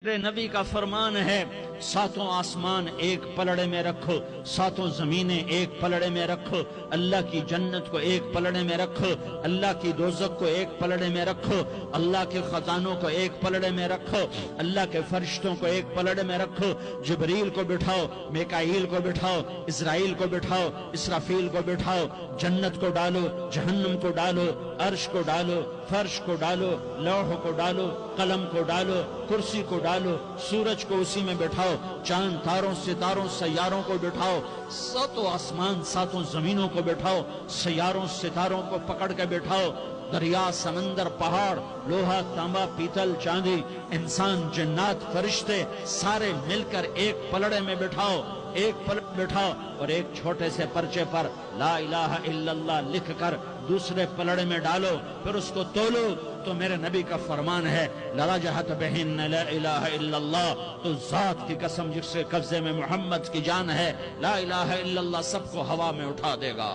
میرے نبی کا فرمان ہے، ساتوں آسمان ایک پلڑے میں رکھو، ساتوں زمینیں ایک پلڑے میں رکھو، اللہ کی جنت کو ایک پلڑے میں رکھو، اللہ کی دوزخ کو ایک پلڑے میں رکھو، اللہ کے خزانوں کو ایک پلڑے میں رکھو، اللہ کے فرشتوں کو ایک پلڑے میں رکھو، جبریل کو بٹھاؤ، میکائیل کو بٹھاؤ، اسرائیل کو بٹھاؤ، اسرافیل کو بٹھاؤ، جنت کو ڈالو، جہنم کو ڈالو، عرش کو ڈالو، فرش کو ڈالو، لوح کو ڈالو، قلم کو ڈالو، کرسی کو ڈالو، سورج کو اسی میں بٹھاؤ، چاند تاروں ستاروں سیاروں کو بٹھاؤ، ساتوں آسمان ساتوں زمینوں کو بٹھاؤ، سیاروں ستاروں کو پکڑ کے بٹھاؤ، دریا سمندر پہاڑ لوہا تانبا پیتل چاندی انسان جنات فرشتے سارے مل کر ایک پلڑے میں بٹھاؤ، ایک پلڑے بٹھاؤ، اور ایک چھوٹے سے پرچے پر لا الہ الا اللہ لکھ کر دوسرے پلڑے میں ڈالو، پھر اس کو تولو تو میرے نبی کا فرمان ہے لرجحت بہن لا الہ الا اللہ، تو ذات کی قسم جس کے قبضے میں محمد کی جان ہے، لا الہ الا اللہ سب کو ہوا میں اٹھا دے گا۔